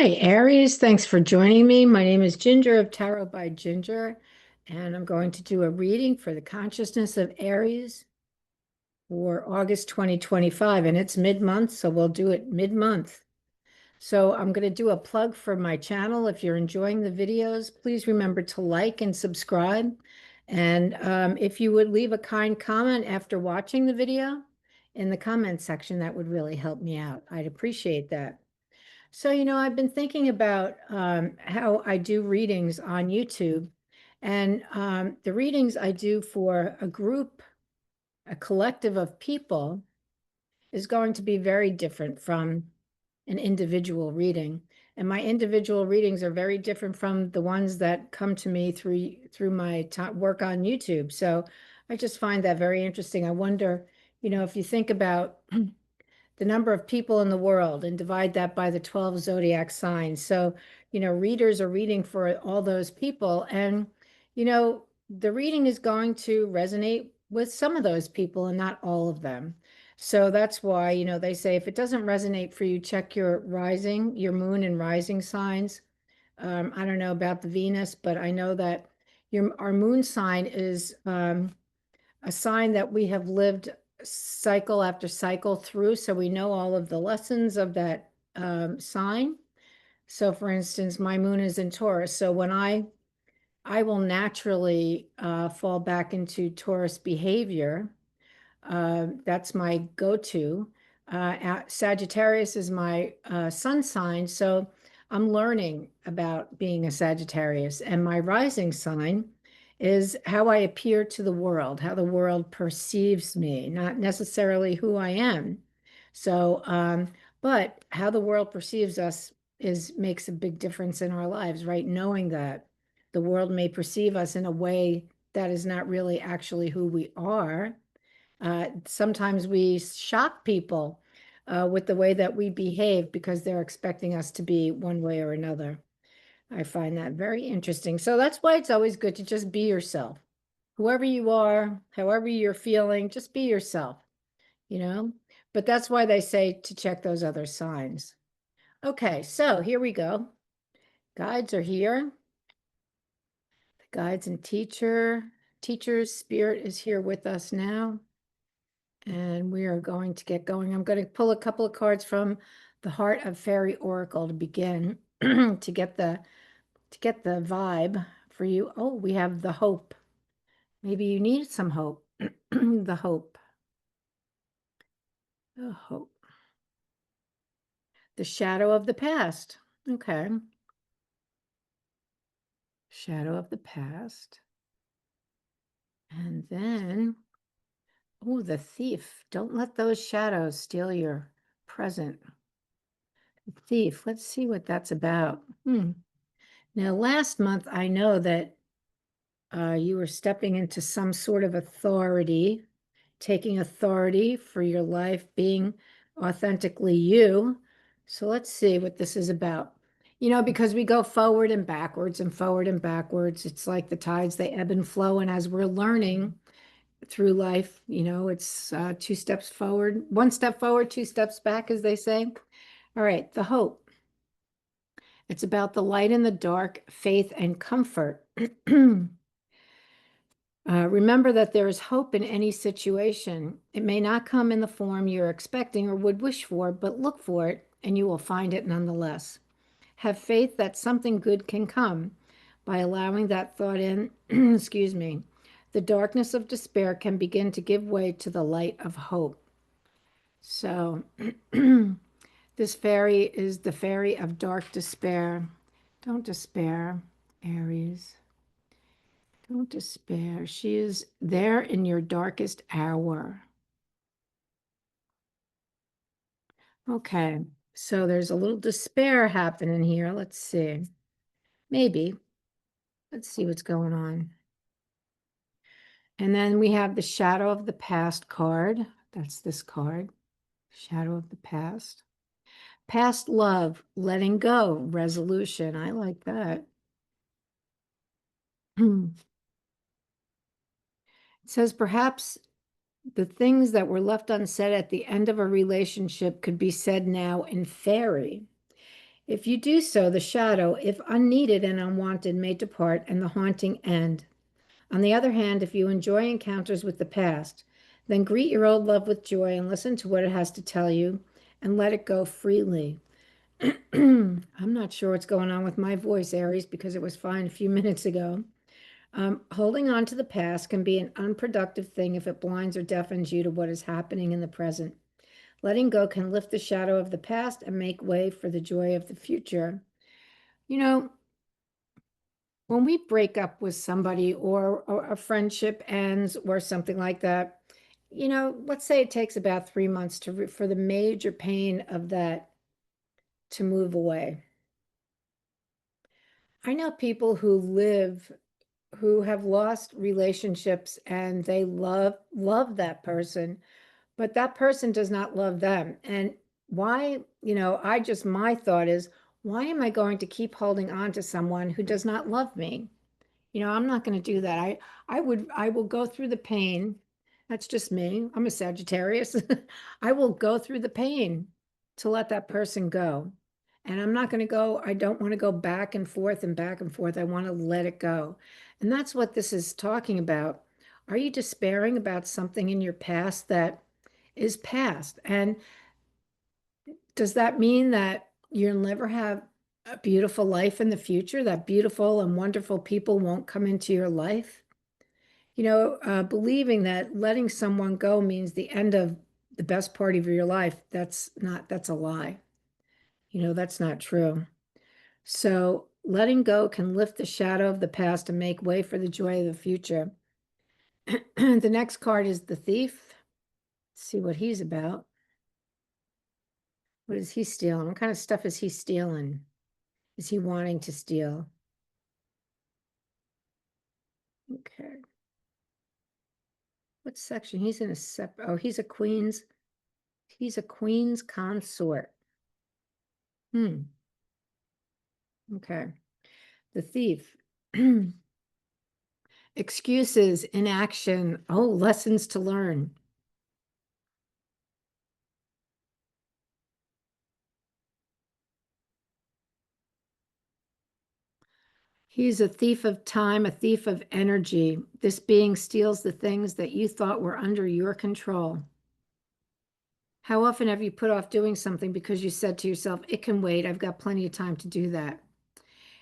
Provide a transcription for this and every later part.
Hi, Aries. Thanks for joining me. My name is Ginger of Tarot by Ginger, and I'm going to do a reading for the consciousness of Aries for August 2025. And it's mid-month, so we'll do it mid-month. So I'm going to do a plug for my channel. If you're enjoying the videos, please remember to like and subscribe. And if you would leave a kind comment after watching the video in the comment section, that would really help me out. I'd appreciate that. So, I've been thinking about how I do readings on YouTube, and the readings I do for a group, a collective of people, is going to be very different from an individual reading. And my individual readings are very different from the ones that come to me through my work on YouTube. So I just find that very interesting. I wonder, if you think about the number of people in the world and divide that by the 12 zodiac signs. So, readers are reading for all those people. And, the reading is going to resonate with some of those people and not all of them. So that's why, they say if it doesn't resonate for you, check your rising, your moon and rising signs. I don't know about the Venus, but I know that our moon sign is a sign that we have lived cycle after cycle through, so we know all of the lessons of that sign. So for instance, my moon is in Taurus, so when I will naturally fall back into Taurus behavior. That's my go-to. Sagittarius is my sun sign, so I'm learning about being a Sagittarius. And my rising sign is how I appear to the world, how the world perceives me, not necessarily who I am. So, but how the world perceives us makes a big difference in our lives, right? Knowing that the world may perceive us in a way that is not really actually who we are. Sometimes we shock people with the way that we behave because they're expecting us to be one way or another. I find that very interesting. So that's why it's always good to just be yourself. Whoever you are, however you're feeling, just be yourself, you know? But that's why they say to check those other signs. Okay, so here we go. Guides are here. The guides and teachers, spirit is here with us now. And we are going to get going. I'm going to pull a couple of cards from the Heart of Fairy Oracle to begin to get the vibe for you. Oh, we have the hope. Maybe you need some hope. The hope. The hope. The shadow of the past. Okay. Shadow of the past. And then, oh, the thief. Don't let those shadows steal your present. The thief. Let's see what that's about. Now, last month, I know that you were stepping into some sort of authority, taking authority for your life, being authentically you. So let's see what this is about. Because we go forward and backwards and forward and backwards. It's like the tides, they ebb and flow. And as we're learning through life, it's two steps forward, one step forward, two steps back, as they say. All right, the hope. It's about the light in the dark, faith and comfort. Remember that there is hope in any situation. It may not come in the form you're expecting or would wish for, but look for it and you will find it nonetheless. Have faith that something good can come by allowing that thought in. Excuse me. The darkness of despair can begin to give way to the light of hope. So, this fairy is the fairy of dark despair. Don't despair, Aries. Don't despair. She is there in your darkest hour. Okay, so there's a little despair happening here. Let's see. Maybe. Let's see what's going on. And then we have the Shadow of the Past card. That's this card. Shadow of the Past. Past love, letting go, resolution. I like that. It says perhaps the things that were left unsaid at the end of a relationship could be said now in fairy. If you do so, the shadow, if unneeded and unwanted, may depart and the haunting end. On the other hand, if you enjoy encounters with the past, then greet your old love with joy and listen to what it has to tell you and let it go freely. I'm not sure what's going on with my voice, Aries, because it was fine a few minutes ago. Holding on to the past can be an unproductive thing if it blinds or deafens you to what is happening in the present. Letting go can lift the shadow of the past and make way for the joy of the future. You know, when we break up with somebody or a friendship ends or something like that, let's say it takes about 3 months for the major pain of that to move away. I know people who have lost relationships and they love that person, but that person does not love them. And why, my thought is, why am I going to keep holding on to someone who does not love me? I'm not going to do that. I will go through the pain. That's just me. I'm a Sagittarius. I will go through the pain to let that person go. And I'm not going to go, I don't want to go back and forth and back and forth. I want to let it go. And that's what this is talking about. Are you despairing about something in your past that is past? And does that mean that you'll never have a beautiful life in the future, that beautiful and wonderful people won't come into your life? Believing that letting someone go means the end of the best part of your life, that's a lie. That's not true. So letting go can lift the shadow of the past and make way for the joy of the future. The next card is the thief. Let's see what he's about. What is he stealing? What kind of stuff is he stealing? Is he wanting to steal? Okay. What section? He's in a he's a queen's consort. Okay. The thief. Excuses, inaction. Oh, lessons to learn. He's a thief of time, a thief of energy. This being steals the things that you thought were under your control. How often have you put off doing something because you said to yourself, it can wait, I've got plenty of time to do that?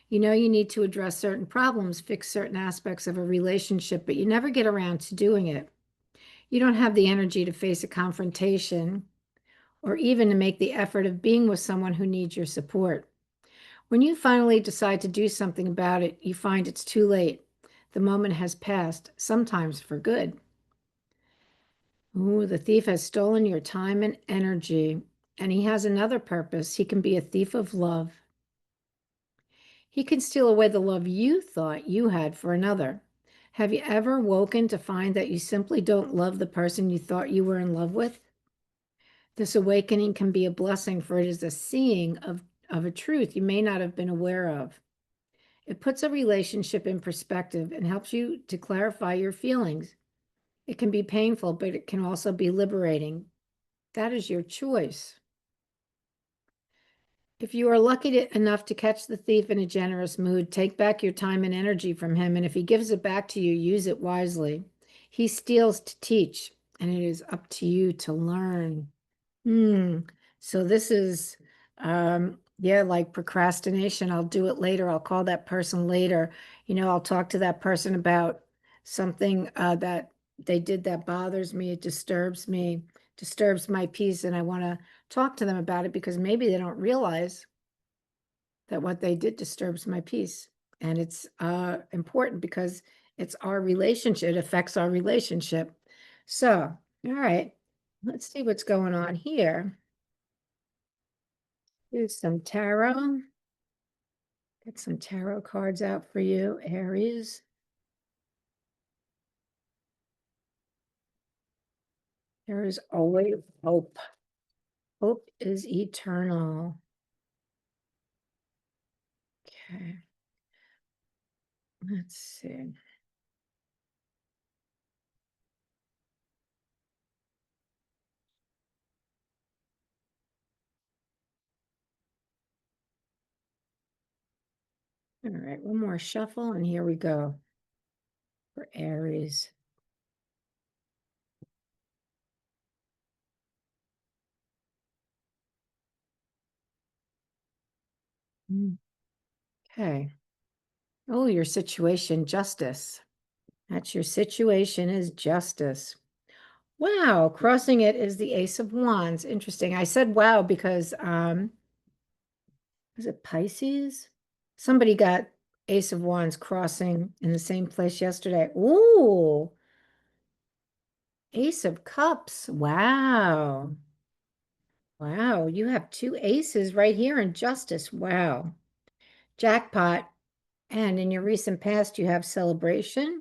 You know you need to address certain problems, fix certain aspects of a relationship, but you never get around to doing it. You don't have the energy to face a confrontation or even to make the effort of being with someone who needs your support. When you finally decide to do something about it, you find it's too late. The moment has passed, sometimes for good. Ooh, the thief has stolen your time and energy, and he has another purpose. He can be a thief of love. He can steal away the love you thought you had for another. Have you ever woken to find that you simply don't love the person you thought you were in love with? This awakening can be a blessing, for it is a seeing of a truth you may not have been aware of. It puts a relationship in perspective and helps you to clarify your feelings. It can be painful, but it can also be liberating. That is your choice. If you are lucky enough to catch the thief in a generous mood, take back your time and energy from him, and if he gives it back to you, use it wisely. He steals to teach, and it is up to you to learn. So this is, yeah, like procrastination. I'll do it later. I'll call that person later. I'll talk to that person about something that they did that bothers me. It disturbs my peace, and I want to talk to them about it because maybe they don't realize that what they did disturbs my peace. And it's important because it's our relationship. It affects our relationship. So, all right, let's see what's going on here. Here's some tarot. Get some tarot cards out for you, Aries. There is always hope. Hope is eternal. Okay. Let's see. All right, one more shuffle, and here we go for Aries. Okay. Oh, your situation, justice. That's your situation is justice. Wow, crossing it is the Ace of Wands. Interesting. I said wow because was it Pisces? Somebody got Ace of Wands crossing in the same place yesterday. Ooh, Ace of Cups. Wow. Wow, you have two aces right here in justice. Wow. Jackpot. And in your recent past, you have celebration,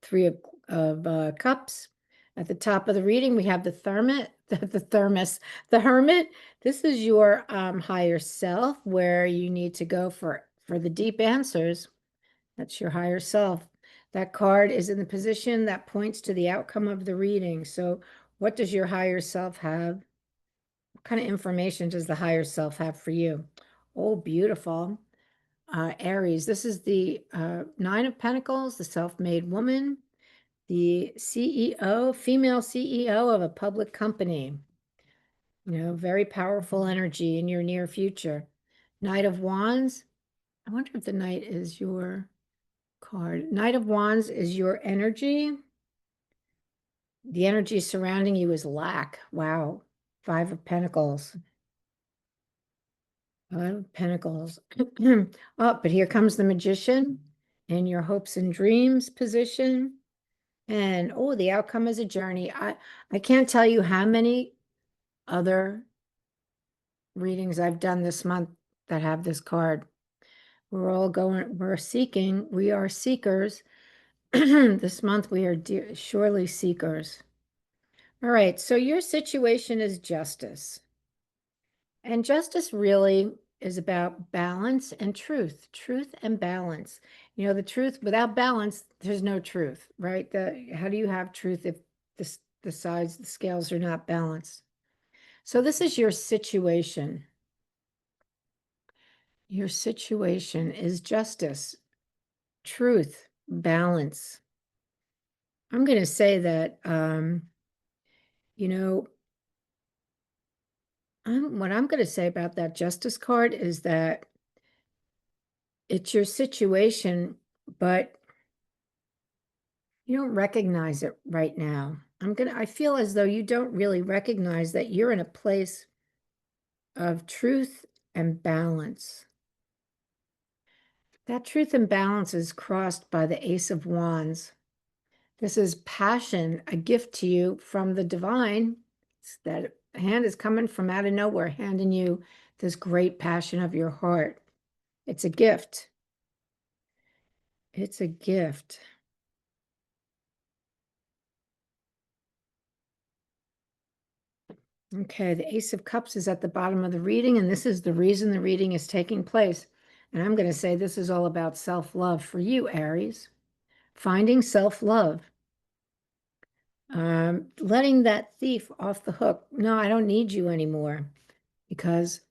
three of cups. At the top of the reading, we have the thermit, the thermos, the hermit. This is your higher self where you need to go for the deep answers. That's your higher self. That card is in the position that points to the outcome of the reading. So what does your higher self have? What kind of information does the higher self have for you? Oh, beautiful. Aries, this is the Nine of Pentacles, the self-made woman, the CEO, female CEO of a public company. Very powerful energy in your near future. Knight of Wands. I wonder if the Knight is your card. Knight of Wands is your energy. The energy surrounding you is lack. Wow. Five of Pentacles. Five of Pentacles. Oh, but here comes the Magician in your hopes and dreams position. And oh, the outcome is a journey. I can't tell you how many other readings I've done this month that have this card. We're seeking, we are seekers. This month we are surely seekers. All right, so your situation is justice. And justice really is about balance and truth and balance. The truth without balance, there's no truth, right? How do you have truth if the sides, the scales are not balanced? So this is your situation. Your situation is justice, truth, balance. I'm going to say that, you know, what I'm going to say about that justice card is that it's your situation, but you don't recognize it right now. I feel as though you don't really recognize that you're in a place of truth and balance. That truth and balance is crossed by the Ace of Wands. This is passion, a gift to you from the divine. That hand is coming from out of nowhere, handing you this great passion of your heart. It's a gift. It's a gift. Okay, the Ace of Cups is at the bottom of the reading, and this is the reason the reading is taking place. And I'm going to say this is all about self-love for you, Aries. Finding self-love. Letting that thief off the hook. No, I don't need you anymore because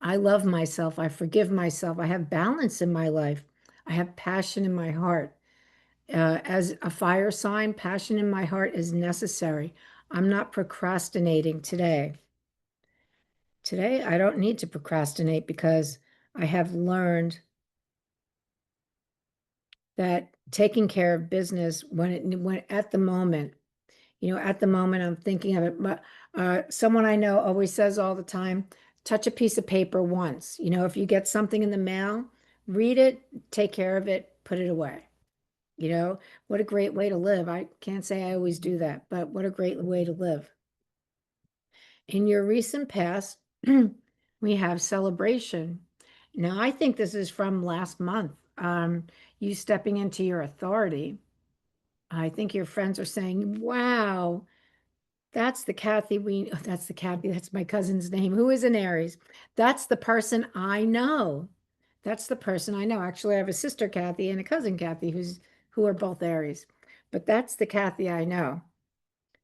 I love myself. I forgive myself. I have balance in my life. I have passion in my heart. As a fire sign, passion in my heart is necessary. I'm not procrastinating today. Today, I don't need to procrastinate because I have learned that taking care of business when at the moment, at the moment I'm thinking of it. But someone I know always says all the time, touch a piece of paper once. If you get something in the mail, read it, take care of it, put it away. What a great way to live. I can't say I always do that, but what a great way to live. In your recent past, we have celebration. Now, I think this is from last month. You stepping into your authority. I think your friends are saying, wow, that's the Kathy that's the Kathy, that's my cousin's name, who is an Aries. That's the person I know. That's the person I know. Actually, I have a sister Kathy and a cousin Kathy who are both Aries. But that's the Kathy I know.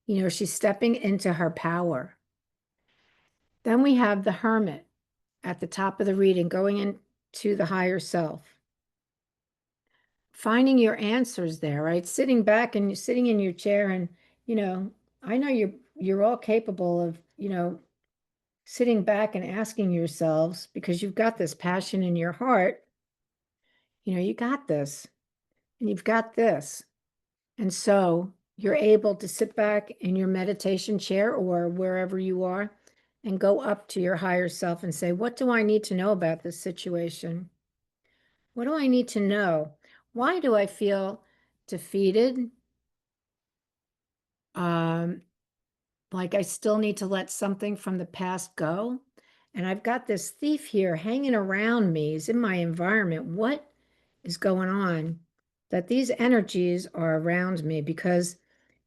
She's stepping into her power. Then we have the Hermit at the top of the reading going in. to the higher self. Finding your answers there, right? Sitting back and sitting in your chair and, I know you're all capable of, sitting back and asking yourselves, because you've got this passion in your heart, you got this and you've got this. And so you're able to sit back in your meditation chair or wherever you are and go up to your higher self and say, what do I need to know about this situation? What do I need to know? Why do I feel defeated? Um, like I still need to let something from the past go. And I've got this thief here hanging around me, is in my environment. What is going on that these energies are around me? Because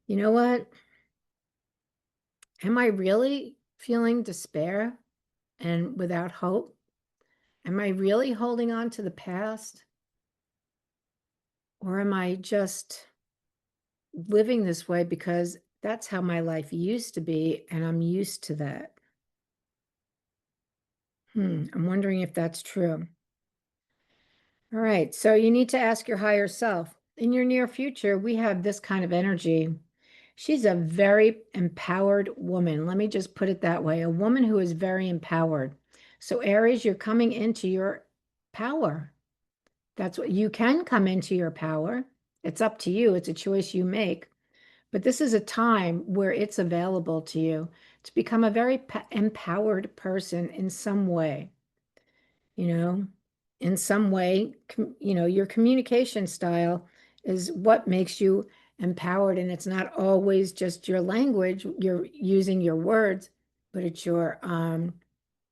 you know what? Am I really feeling despair and without hope? Am I really holding on to the past? Or am I just living this way because that's how my life used to be and I'm used to that? I'm wondering if that's true. All right, so you need to ask your higher self. In your near future, we have this kind of energy. She's a very empowered woman. Let me just put it that way. A woman who is very empowered. So Aries, you're coming into your power. That's what you can come into your power. It's up to you. It's a choice you make. But this is a time where it's available to you to become a very empowered person in some way, you know, in some way, your communication style is what makes you empowered. And it's not always just your language, you're using your words, but it's your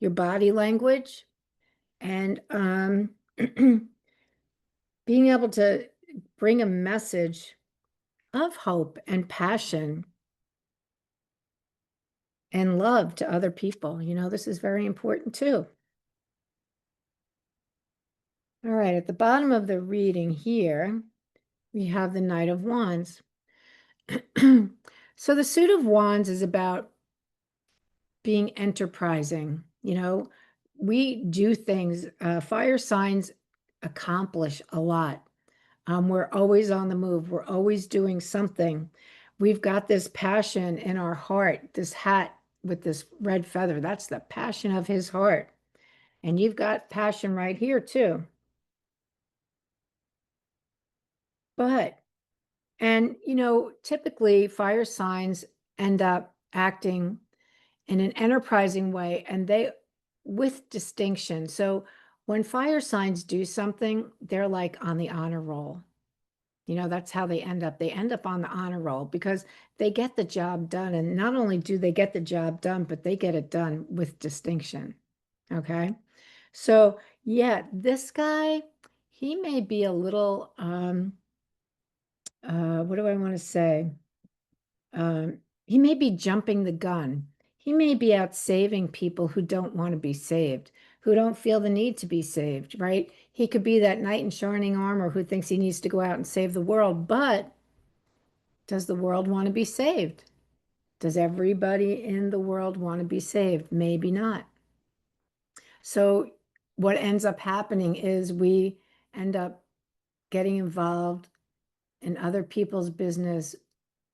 body language and being able to bring a message of hope and passion and love to other people. This is very important too. All right, at the bottom of the reading here, we have the Knight of Wands. So the suit of wands is about being enterprising. We do things, fire signs accomplish a lot. We're always on the move. We're always doing something. We've got this passion in our heart, this hat with this red feather. That's the passion of his heart. And you've got passion right here too. But typically fire signs end up acting in an enterprising way and they with distinction. So when fire signs do something, they're like on the honor roll. That's how they end up. They end up on the honor roll because they get the job done. And not only do they get the job done, but they get it done with distinction. Okay. So yeah, this guy, he may be a little, what do I want to say? He may be jumping the gun. He may be out saving people who don't want to be saved, who don't feel the need to be saved, right? He could be that knight in shining armor who thinks he needs to go out and save the world, but does the world want to be saved? Does everybody in the world want to be saved? Maybe not. So what ends up happening is we end up getting involved in other people's business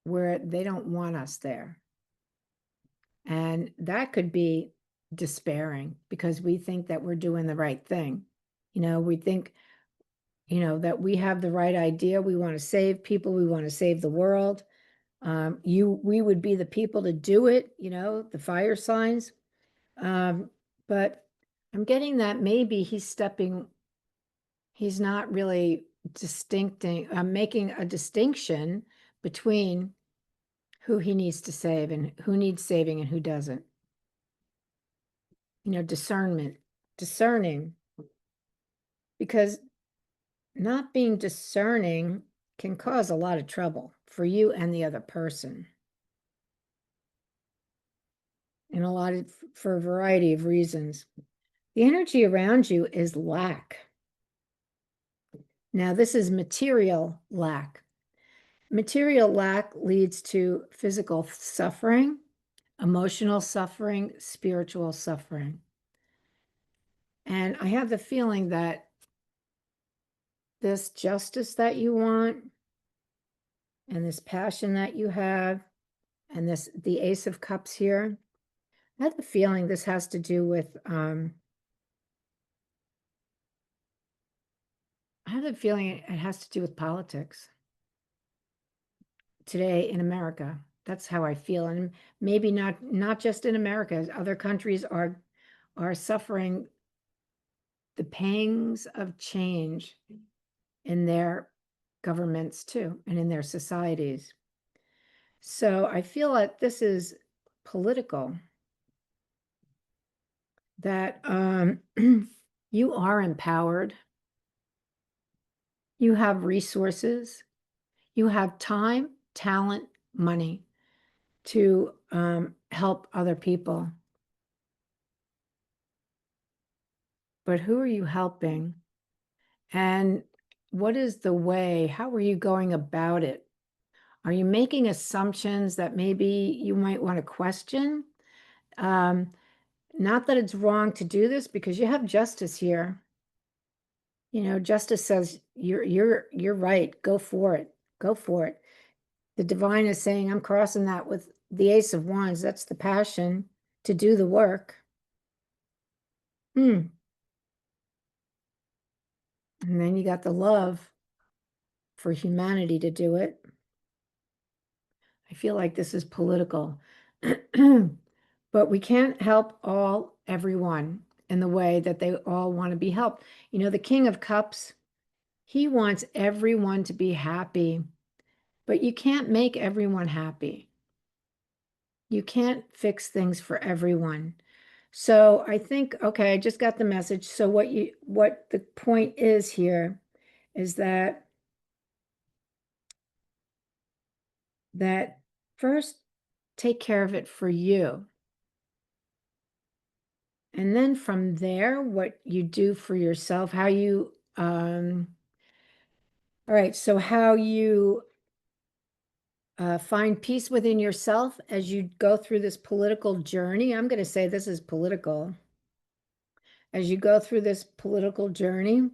where they don't want us there. And that could be despairing because we think that we're doing the right thing. We think, that we have the right idea. We want to save people. We want to save the world. We would be the people to do it, the fire signs. But I'm getting that maybe he's not really making a distinction between who he needs to save and who needs saving and who doesn't. Discerning, because not being discerning can cause a lot of trouble for you and the other person. And for a variety of reasons. The energy around you is lack. Now, this is material lack. Material lack leads to physical suffering, emotional suffering, spiritual suffering. And I have the feeling that this justice that you want and this passion that you have and the Ace of Cups here, I have the feeling this has to do with, I have the feeling it has to do with politics today in America. That's how I feel. And maybe not just in America. Other countries are suffering the pangs of change in their governments too, and in their societies. So I feel that this is political, that you are empowered, you have resources, you have time, talent, money to help other people. But who are you helping? And what is the way? How are you going about it? Are you making assumptions that maybe you might want to question? Um, Not that it's wrong to do this, because you have justice here. You know, justice says you're right. Go for it. Go for it. The divine is saying, I'm crossing that with the Ace of Wands. That's the passion to do the work. And then you got the love for humanity to do it. I feel like this is political. But we can't help everyone in the way that they all want to be helped. You know, the King of Cups, he wants everyone to be happy, but you can't make everyone happy. You can't fix things for everyone. So I think, okay, I just got the message. So what the point is here is that first take care of it for you. And then from there, what you do for yourself, how you, all right, so how you find peace within yourself as you go through this political journey. I'm going to say this is political. As you go through this political journey,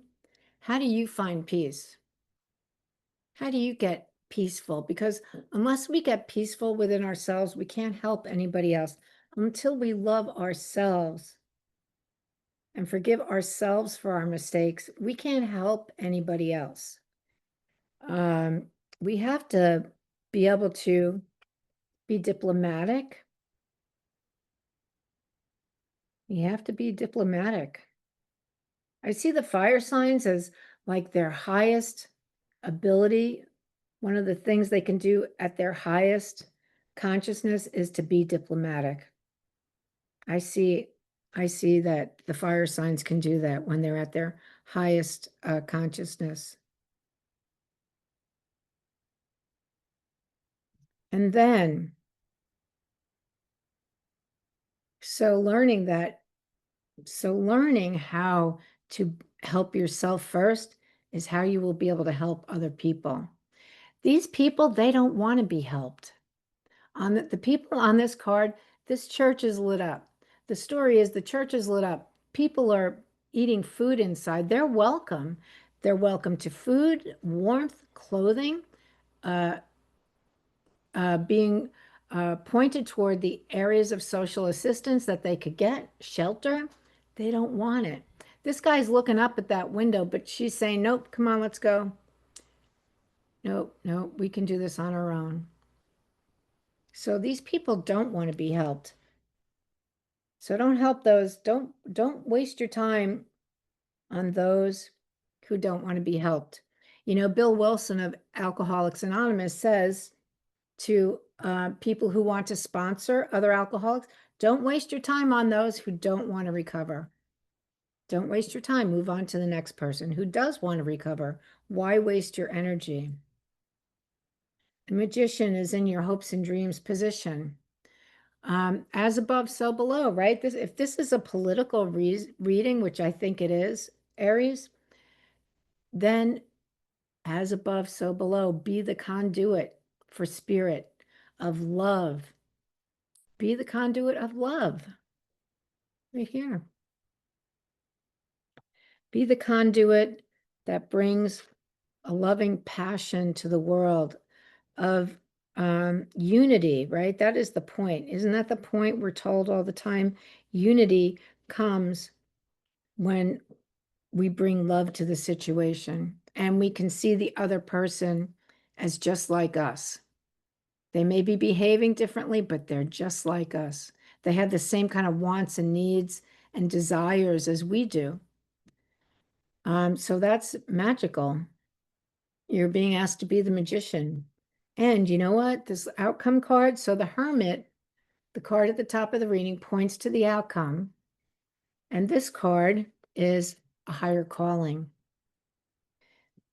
how do you find peace? How do you get peaceful? Because unless we get peaceful within ourselves, we can't help anybody else. Until we love ourselves and forgive ourselves for our mistakes, we can't help anybody else. We have to be able to be diplomatic. You have to be diplomatic. I see the fire signs as like their highest ability. One of the things they can do at their highest consciousness is to be diplomatic. I see that the fire signs can do that when they're at their highest consciousness. And then, so learning how to help yourself first is how you will be able to help other people. These people, they don't want to be helped. On the people on this card, this church is lit up. The story is the church is lit up. People are eating food inside. They're welcome. They're welcome to food, warmth, clothing, uh, being pointed toward the areas of social assistance that they could get, shelter. They don't want it. This guy's looking up at that window, but she's saying, nope, come on, let's go. Nope, nope, we can do this on our own. So these people don't want to be helped. So don't help those. Don't waste your time on those who don't want to be helped. You know, Bill Wilson of Alcoholics Anonymous says to people who want to sponsor other alcoholics, don't waste your time on those who don't want to recover. Don't waste your time. Move on to the next person who does want to recover. Why waste your energy? The Magician is in your hopes and dreams position. As above, so below, right? If this is a political reading, which I think it is, Aries, then as above, so below. Be the conduit for spirit of love. Be the conduit of love right here. Be the conduit that brings a loving passion to the world of unity, right? That is the point. Isn't that the point we're told all the time? Unity comes when we bring love to the situation and we can see the other person as just like us. They may be behaving differently, but they're just like us. They have the same kind of wants and needs and desires as we do. So that's magical. You're being asked to be the magician. And you know what? This outcome card, so the Hermit, the card at the top of the reading, points to the outcome. And this card is a higher calling.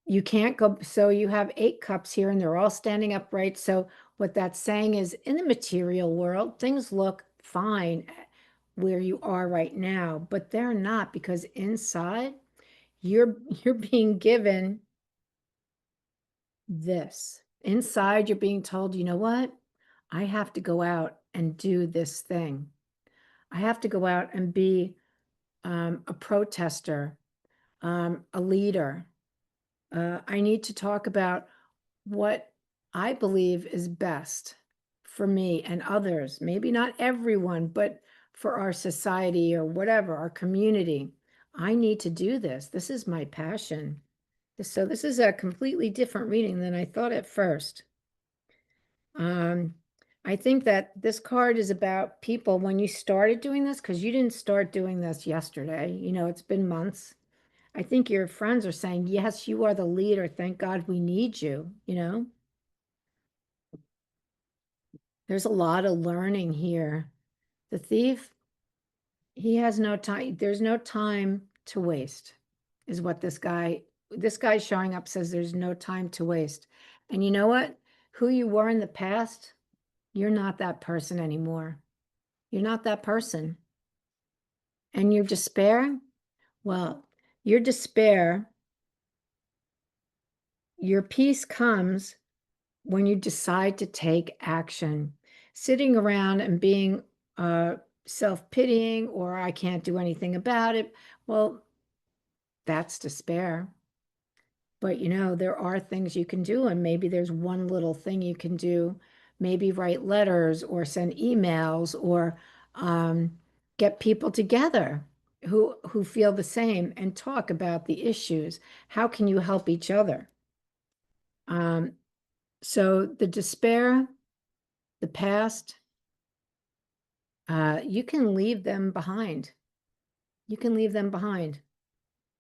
You can't go, so you have 8 cups here and they're all standing upright. So what that's saying is in the material world, things look fine where you are right now, but they're not, because inside you're being given this. Inside you're being told, you know what? I have to go out and do this thing. I have to go out and be a protester, a leader. I need to talk about what I believe is best for me and others. Maybe not everyone, but for our society or whatever, our community. I need to do this. This is my passion. So this is a completely different reading than I thought at first. I think that this card is about people when you started doing this, because you didn't start doing this yesterday. You know, it's been months. I think your friends are saying, yes, you are the leader. Thank God we need you, you know? There's a lot of learning here. The thief, he has no time. There's no time to waste, is what this guy showing up says. There's no time to waste. And you know what? Who you were in the past, you're not that person anymore. You're not that person. And your despair, well, your despair, your peace comes when you decide to take action. Sitting around and being self-pitying, or I can't do anything about it, well, that's despair. But you know, there are things you can do, and maybe there's one little thing you can do. Maybe write letters or send emails or get people together who feel the same and talk about the issues. How can you help each other? So the despair, the past, you can leave them behind. You can leave them behind.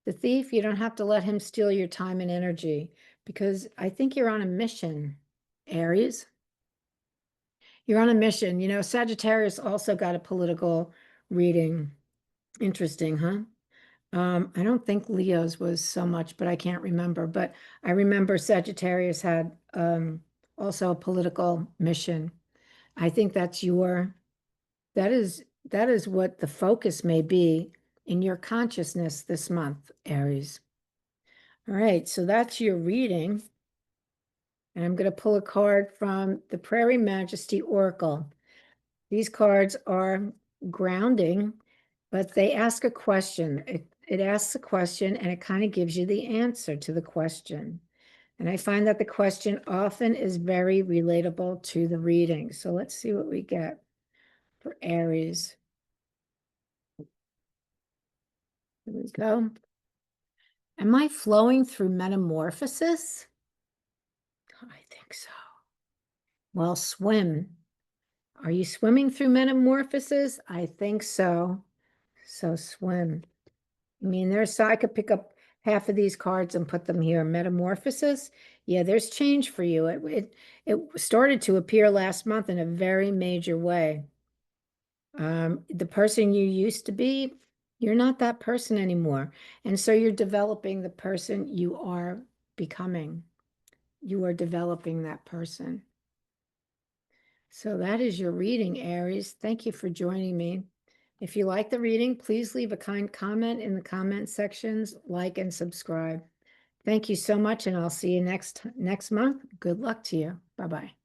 The thief, you don't have to let him steal your time and energy, because I think you're on a mission, Aries. You're on a mission. You know, Sagittarius also got a political reading. Interesting, huh? I don't think Leo's was so much, but I can't remember. But I remember Sagittarius had also a political mission. I think that's that is what the focus may be in your consciousness this month, Aries. All right, so that's your reading. And I'm going to pull a card from the Prairie Majesty Oracle. These cards are grounding, but they ask a question. It asks a question and it kind of gives you the answer to the question. And I find that the question often is very relatable to the reading. So let's see what we get for Aries. Here we go. Am I flowing through metamorphosis? I think so. Well, swim. Are you swimming through metamorphosis? I think so. So swim. I mean, I could pick up half of these cards and put them here. Metamorphosis. Yeah, there's change for you. It started to appear last month in a very major way. The person you used to be, you're not that person anymore. And so you're developing the person you are becoming. You are developing that person. So that is your reading, Aries. Thank you for joining me. If you like the reading, please leave a kind comment in the comment sections, like and subscribe. Thank you so much, and I'll see you next month. Good luck to you. Bye-bye.